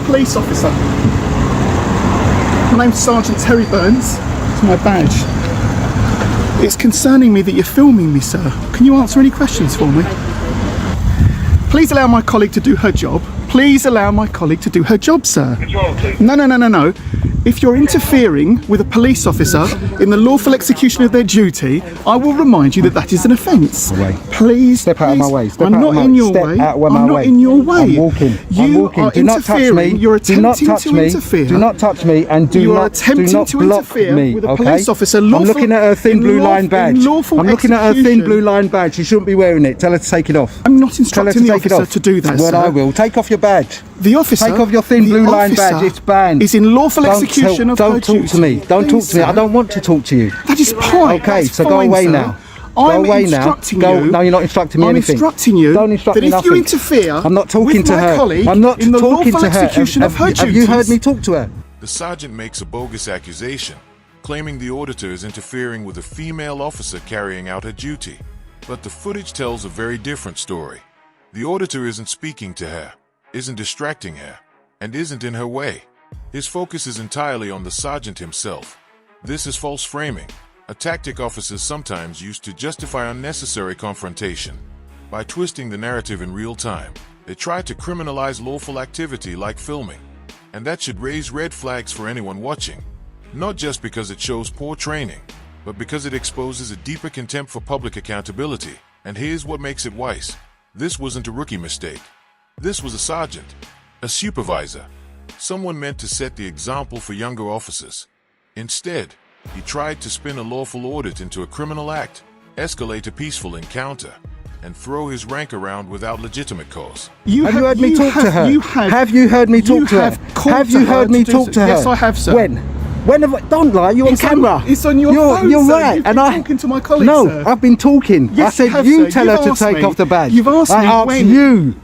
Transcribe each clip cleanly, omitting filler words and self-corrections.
police officer. My name's Sergeant Terry Burns. It's my badge. It's concerning me that you're filming me, sir. Can you answer any questions for me? Please allow my colleague to do her job. Please allow my colleague to do her job, sir. No. If you're interfering with a police officer in the lawful execution of their duty, I will remind you that that is an offence. Please, step out of my way. I'm not in your way. I'm not in your way. I'm walking. You are interfering. You're attempting to interfere. Do not touch me, and do not block me. With a police officer. I'm looking at her thin blue line badge. I'm looking at her thin blue line badge. She shouldn't be wearing it. Tell her to take it off. I'm not instructing the officer to do that, Well, I will. Take off your badge. The officer. Take off your thin blue line badge. It's banned. Is in lawful execution of her duty. Don't talk to me. Don't talk to me. I don't want to talk to you. That is fine. Okay, so go away now. Go away now. No, you're not instructing me anything. I'm instructing you Don't instruct that me if you interfere I'm not talking with to my her. colleague I'm not in the talking lawful to her. execution of her duties. Have you heard me talk to her? The sergeant makes a bogus accusation, claiming the auditor is interfering with a female officer carrying out her duty. But the footage tells a very different story. The auditor isn't speaking to her, isn't distracting her, and isn't in her way. His focus is entirely on the sergeant himself. This is false framing, a tactic officers sometimes use to justify unnecessary confrontation. By twisting the narrative in real time, they try to criminalize lawful activity like filming. And that should raise red flags for anyone watching. Not just because it shows poor training, but because it exposes a deeper contempt for public accountability. And here's what makes it wise. This wasn't a rookie mistake. This was a sergeant, a supervisor, someone meant to set the example for younger officers. Instead, he tried to spin a lawful audit into a criminal act, escalate a peaceful encounter, and throw his rank around without legitimate cause. Have you heard me talk to her? Have you heard me talk to her? Have you heard me talk to her? Yes, I have, sir. When? Don't lie, you're on camera. It's on your phone, You're sir. right. You've been talking to my colleague, No, sir. I've been talking. Yes, I you said have, you sir. tell her to take off the badge. You've asked me I asked when. you.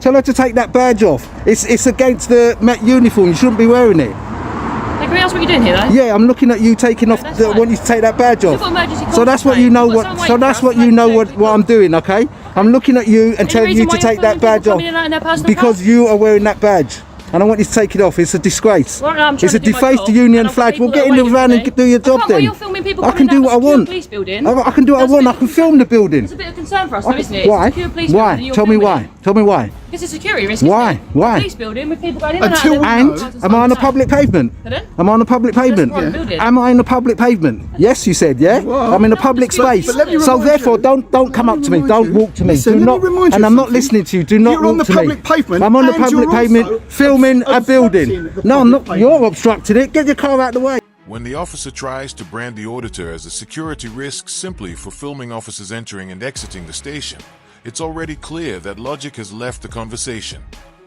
Tell her to take that badge off. It's against the Met uniform. You shouldn't be wearing it. Can we ask what you're doing here, though? Yeah, I'm looking at you taking off. that's I fine. want you to take that badge off. You've got emergency So that's what you know. You've got What? someone So waiting that's for us. what you know. What Emergency I'm doing. Okay. I'm looking at you and telling you reason to why you're take that filming badge people off coming in and out in their personal because cars? you are wearing that badge. And I want you to take it off. It's a disgrace. Well, no, I'm trying It's a to do my deface job, the union and I've got flag. people Well, get that in are the waiting van for and me. do your I job can't then. while you're filming people I coming can do out what I of a secure want. police building. I can do what I That's a want. bit I of can concern. film the building. It's a bit of concern for us, though, isn't it? Why? It's a secure police building and you're Tell me filming why. it. Tell me why. It's a security risk. Why? Isn't it? Why? A police building with people going in and out. Until we And know. am I on a public pavement? Pardon? Am I on a public pavement? private building. Am I in a public pavement? Yes, you said, yeah? I'm in a public space. but let me So remind therefore, you- don't come up to me. Don't walk to me. Listen, Do let me not. remind you And I'm not something. listening to you. Do not You're on walk the to me. public pavement I'm on the and public you're pavement also filming a building. obstructing the No, I'm not. public You're pavement. obstructing it. Get your car out of the way. When the officer tries to brand the auditor as a security risk simply for filming officers entering and exiting the station, it's already clear that logic has left the conversation.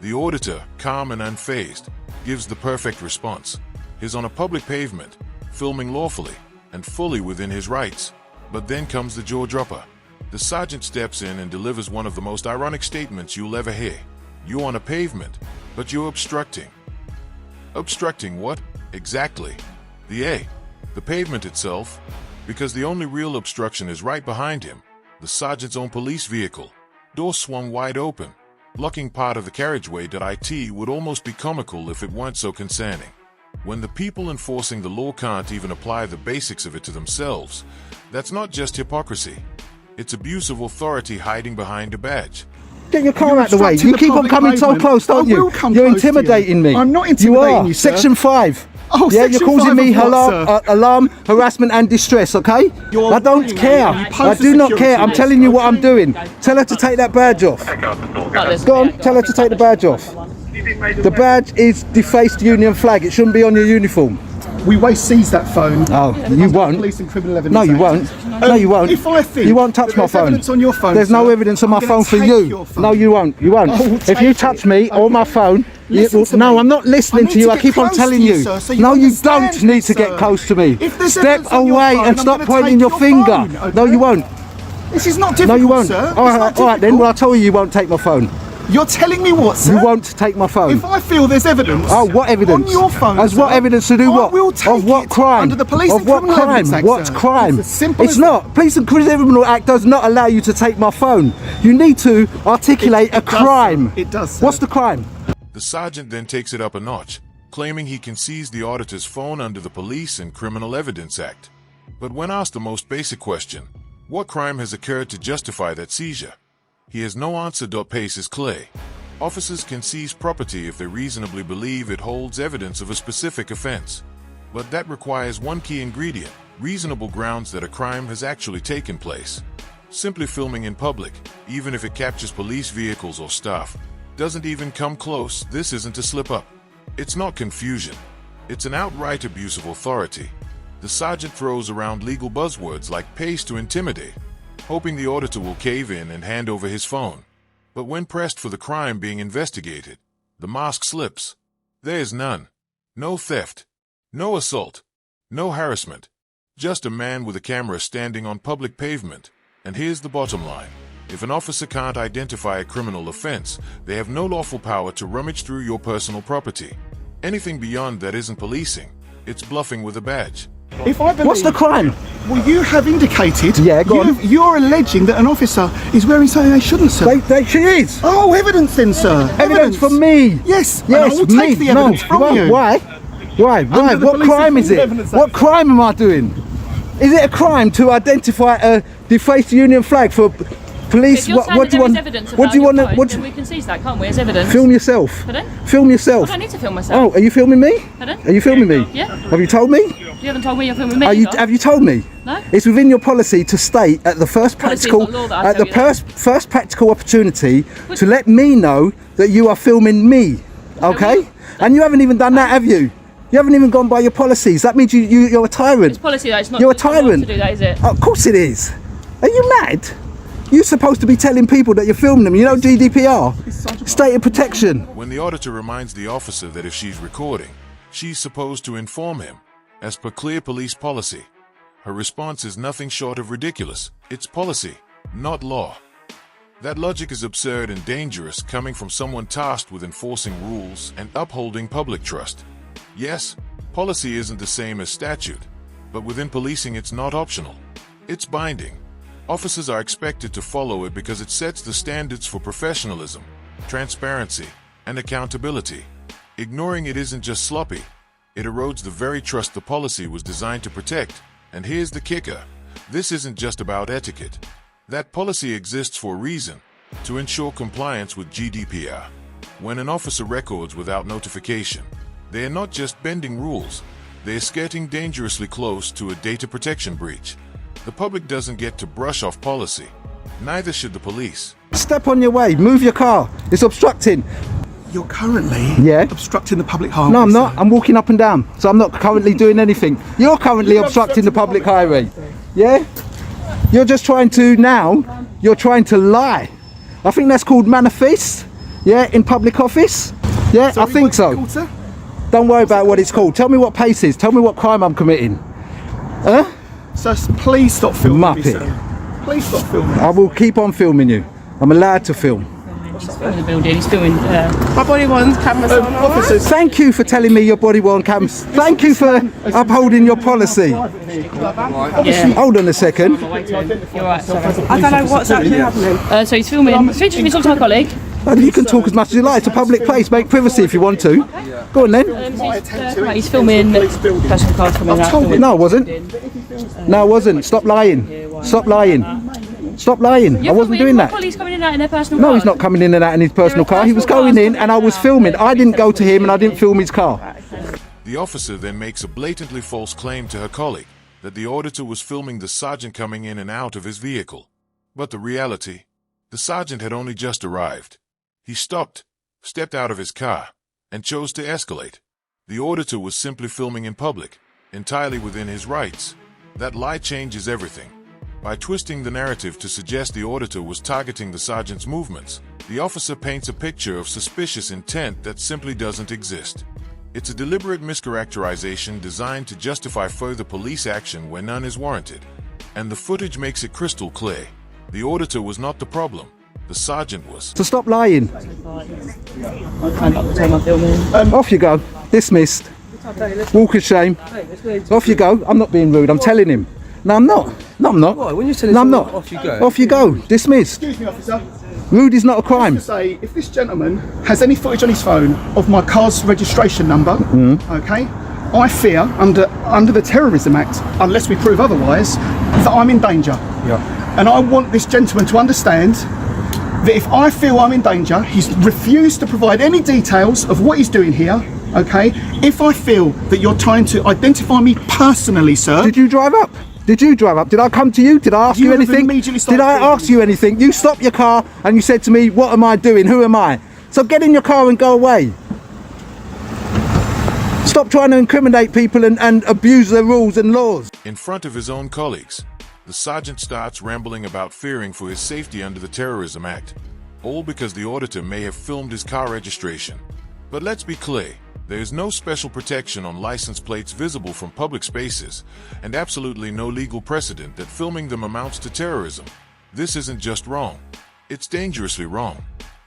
The auditor, calm and unfazed, gives the perfect response. He's on a public pavement, filming lawfully and fully within his rights. But then comes the jaw dropper. The sergeant steps in and delivers one of the most ironic statements you'll ever hear. You're on a pavement, but you're obstructing. Obstructing what? Exactly. The pavement itself, because the only real obstruction is right behind him, the sergeant's own police vehicle. Door swung wide open, blocking part of the carriageway that it would almost be comical if it weren't so concerning. When the people enforcing the law can't even apply the basics of it to themselves, that's not just hypocrisy. It's abuse of authority hiding behind a badge. Get your car You're out of the way. obstructing You the keep on public coming so pavement. close, don't I you? will come You're close to you. intimidating me. I'm not You intimidating are. you, sir. Section 5. Oh, yeah, Section you're causing 5 me of what, alarm, harassment and distress, okay? You're I don't lying, care. mate. You I pose a do not security care. I'm risk, telling you what I'm okay? doing. Tell her to take that badge off. Go on, tell her to take the badge off. The badge is defaced union flag. It shouldn't be on your uniform. We may seize that phone. Oh, you won't. Police and criminal evidence. No, you Act. won't. No, you won't. If I think you won't touch that my there's phone. evidence on your phone, There's no sir, evidence on I'm my gonna phone for take you. your phone. No, you won't. You won't. I will If take you it. touch me or my phone, Listen to no, me. I'm not listening I to need you. to I get keep on close telling to you, you. sir, so you No, you understand don't need me, to get sir. close to me. If there's Step evidence on your away phone, and I'm stop gonna pointing take your your finger. phone, No, okay? you won't. This is not No, difficult, you won't. sir. All It's not right, then. difficult. Well, I'll tell you won't take my phone. You're telling me what, sir? You won't take my phone. If I feel there's evidence. Oh, what evidence? On your phone, As what sir, evidence to do I what? will take Of what it crime? under the Police Of and what Criminal crime? Evidence Act, What sir. crime? It's as simple It's as not. Police and Criminal Act does not allow you to take my phone. You need to articulate a It does, sir. crime. It does, sir. What's the crime? The sergeant then takes it up a notch, claiming he can seize the auditor's phone under the Police and Criminal Evidence Act. But when asked the most basic question, what crime has occurred to justify that seizure, he has no answer. Pace is clear. Officers can seize property if they reasonably believe it holds evidence of a specific offense. But that requires one key ingredient: reasonable grounds that a crime has actually taken place. Simply filming in public, even if it captures police vehicles or staff, doesn't even come close. This isn't a slip-up. It's not confusion. It's an outright abuse of authority. The sergeant throws around legal buzzwords like pace to intimidate, hoping the auditor will cave in and hand over his phone. But when pressed for the crime being investigated, the mask slips. There is none. No theft. No assault. No harassment. Just a man with a camera standing on public pavement. And here's the bottom line. If an officer can't identify a criminal offense, they have no lawful power to rummage through your personal property. Anything beyond that isn't policing. It's bluffing with a badge. If I believe, What's the crime? Well, you have indicated. Yeah, go on. You're alleging that an officer is wearing something they shouldn't, sir. She is. Oh, evidence then, sir. Evidence from me. Yes. Yes, and I will take the evidence from you. Why? Why? Under the What Police crime and is it? Evidence What Act. crime am I doing? Is it a crime to identify a defaced Union flag for police? If you're saying that there is evidence What do you about want? your phone, then we can seize that, can't we, as evidence? Film yourself. Pardon? Film yourself. I don't need to film myself. Oh, are you filming me? Pardon? Are you filming me? Yeah. Have you told me? You haven't told me you're filming me. Have you told me? No. It's within your policy to state at the first Policy is practical, not law that I at the tell you first practical opportunity to let me know that you are filming me. Okay? And you haven't even done that, have you? You haven't even gone by your policies. That means you're a tyrant. It's policy that it's not. You're a it's not law tyrant. to do that, is it? Oh, of course it is. Are you mad? You're supposed to be telling people that you're filming them. You know GDPR? State of protection. When the auditor reminds the officer that if she's recording, she's supposed to inform him, as per clear police policy, her response is nothing short of ridiculous. It's policy, not law. That logic is absurd and dangerous coming from someone tasked with enforcing rules and upholding public trust. Yes, policy isn't the same as statute, but within policing it's not optional. It's binding. Officers are expected to follow it because it sets the standards for professionalism, transparency, and accountability. Ignoring it isn't just sloppy, it erodes the very trust the policy was designed to protect. And here's the kicker. This isn't just about etiquette. That policy exists for a reason, to ensure compliance with GDPR. When an officer records without notification, they are not just bending rules, they are skirting dangerously close to a data protection breach. The public doesn't get to brush off policy. Neither should the police. Step on your way. Move your car. It's obstructing. You're currently obstructing the public highway. No, I'm not. sir. I'm walking up and down. So I'm not currently doing anything. You're currently obstructing the public highway. Yeah? You're just trying to now, you're trying to lie. I think that's called manifest. Yeah, in public office. Yeah, I think so. Called, sir? Don't worry about what it's called. Tell me what pace is. Tell me what crime I'm committing. Huh? Sir, please stop filming me, Muppet. sir. Please stop filming me. I will keep on filming you. I'm allowed to film. He's filming the building. He's filming. My body one's cameras on. Officers, Thank you for telling me your body won't come. Thank you for upholding your policy. Yeah. Hold on a second. You're right. Sorry. I don't know what's actually happening. So he's filming. Speak to me, talk to my colleague. You can talk as much as you like. It's a public place. Make privacy if you want to. Go on then. Right, he's filming. Personal cards coming out. No, I wasn't. No, I wasn't. Stop lying. Stop lying. Stop lying. I wasn't doing that. Police coming in and out in their personal No, cars. he's not coming in and out in his personal car. He was going in and I was filming. I didn't go to him and I didn't film his car. The officer then makes a blatantly false claim to her colleague that the auditor was filming the sergeant coming in and out of his vehicle. But the reality, the sergeant had only just arrived. He stopped, stepped out of his car, and chose to escalate. The auditor was simply filming in public, entirely within his rights. That lie changes everything. By twisting the narrative to suggest the auditor was targeting the sergeant's movements, the officer paints a picture of suspicious intent that simply doesn't exist. It's a deliberate mischaracterization designed to justify further police action where none is warranted. And the footage makes it crystal clear. The auditor was not the problem. The sergeant was. So stop lying. I'm not the I'm filming. Off you go. Dismissed. Walk of shame. Off you go. I'm not being rude. I'm telling him. No, I'm not. No, I'm not. Why? When you're telling No, I'm someone not. off you go. Off you go. Dismissed. excuse me, officer. Rude is not a crime. To say, if this gentleman has any footage on his phone of my car's registration number, okay, I fear under the Terrorism Act, unless we prove otherwise, that I'm in danger. Yeah. And I want this gentleman to understand that if I feel I'm in danger, he's refused to provide any details of what he's doing here, okay? If I feel that you're trying to identify me personally, sir. Did you drive up? Did you drive up? Did I come to you? Did I ask you have anything? immediately Did started I filming ask you anything? You stopped your car and you said to me, what am I doing? Who am I? So get in your car and go away. Stop trying to incriminate people and abuse their rules and laws. In front of his own colleagues, the sergeant starts rambling about fearing for his safety under the Terrorism Act, all because the auditor may have filmed his car registration. But let's be clear, there is no special protection on license plates visible from public spaces, and absolutely no legal precedent that filming them amounts to terrorism. This isn't just wrong, it's dangerously wrong.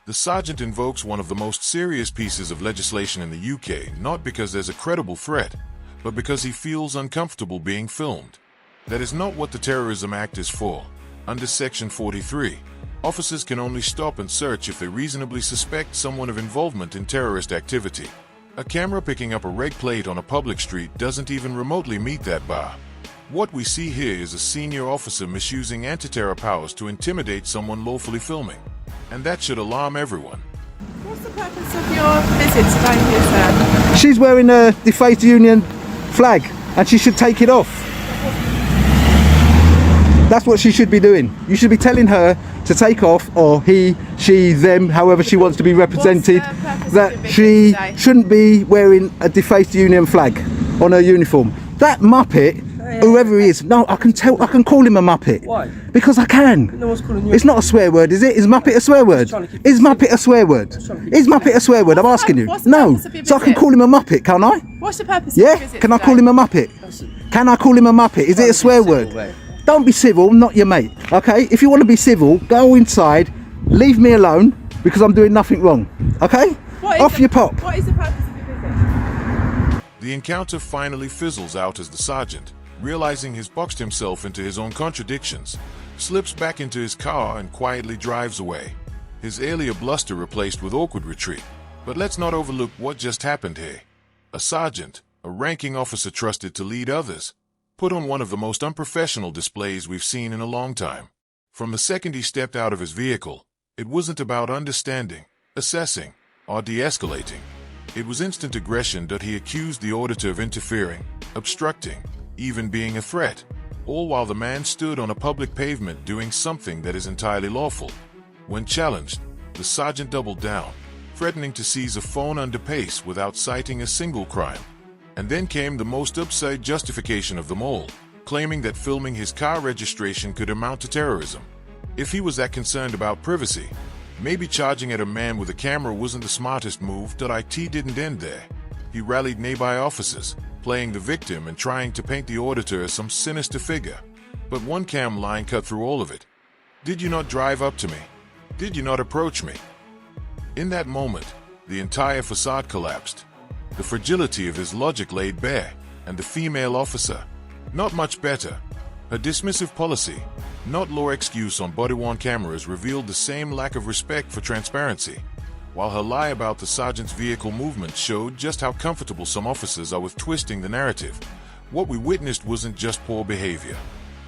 The sergeant invokes one of the most serious pieces of legislation in the UK, not because there's a credible threat, but because he feels uncomfortable being filmed. That is not what the Terrorism Act is for. Under Section 43, officers can only stop and search if they reasonably suspect someone of involvement in terrorist activity. A camera picking up a red plate on a public street doesn't even remotely meet that bar. What we see here is a senior officer misusing anti-terror powers to intimidate someone lawfully filming. And that should alarm everyone. What's the purpose of your visit today here, sir? She's wearing a defamed union flag and she should take it off. That's what she should be doing. You should be telling her to take off, or he, she, them, however she wants to be represented, that she shouldn't be wearing a defamed union flag on her uniform. That muppet, whoever he is, no, I can call him a muppet. Why? Because I can. No one's calling you. It's not a swear word, is it? Is muppet a swear word? Is muppet a swear word? Is muppet a swear word? I'm asking you. No. So I can call him a muppet, can't I? What's the purpose of Yeah? your visit Can I today? call him a muppet? Can I call him a muppet? Is it a swear word? Don't be civil, I'm not your mate, okay? If you want to be civil, go inside, leave me alone, because I'm doing nothing wrong, okay? Off your pop. What is the purpose of your visit? The encounter finally fizzles out as the sergeant, realizing he's boxed himself into his own contradictions, slips back into his car and quietly drives away, his earlier bluster replaced with awkward retreat. But let's not overlook what just happened here. A sergeant, a ranking officer trusted to lead others, put on one of the most unprofessional displays we've seen in a long time. From the second he stepped out of his vehicle, it wasn't about understanding, assessing, or de-escalating. It was instant aggression that he accused the auditor of interfering, obstructing, even being a threat, all while the man stood on a public pavement doing something that is entirely lawful. When challenged, the sergeant doubled down, threatening to seize a phone under pace without citing a single crime. And then came the most absurd justification of them all, claiming that filming his car registration could amount to terrorism. If he was that concerned about privacy, maybe charging at a man with a camera wasn't the smartest move. It didn't end there. He rallied nearby officers, playing the victim and trying to paint the auditor as some sinister figure. But one cam line cut through all of it. Did you not drive up to me? Did you not approach me? In that moment, the entire facade collapsed. The fragility of his logic laid bare, and the female officer, not much better. Her dismissive policy, not law excuse on body-worn cameras, revealed the same lack of respect for transparency, while her lie about the sergeant's vehicle movement showed just how comfortable some officers are with twisting the narrative. What we witnessed wasn't just poor behavior.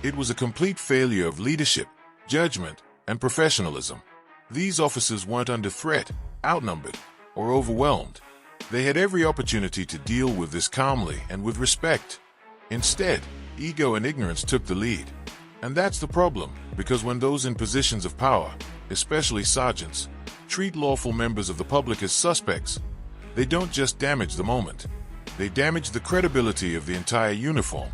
It was a complete failure of leadership, judgment, and professionalism. These officers weren't under threat, outnumbered, or overwhelmed. They had every opportunity to deal with this calmly and with respect. Instead, ego and ignorance took the lead. And that's the problem, because when those in positions of power, especially sergeants, treat lawful members of the public as suspects, they don't just damage the moment, they damage the credibility of the entire uniform.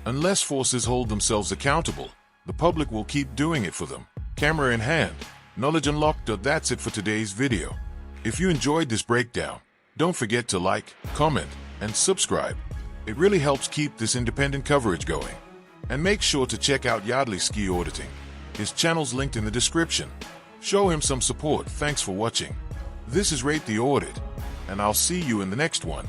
Unless forces hold themselves accountable, the public will keep doing it for them, camera in hand. Knowledge unlocked. That's it for today's video. If you enjoyed this breakdown, don't forget to like, comment, and subscribe. It really helps keep this independent coverage going. And make sure to check out Yardley's Ski Auditing. His channel's linked in the description. Show him some support. Thanks for watching. This is Rate the Audit, and I'll see you in the next one.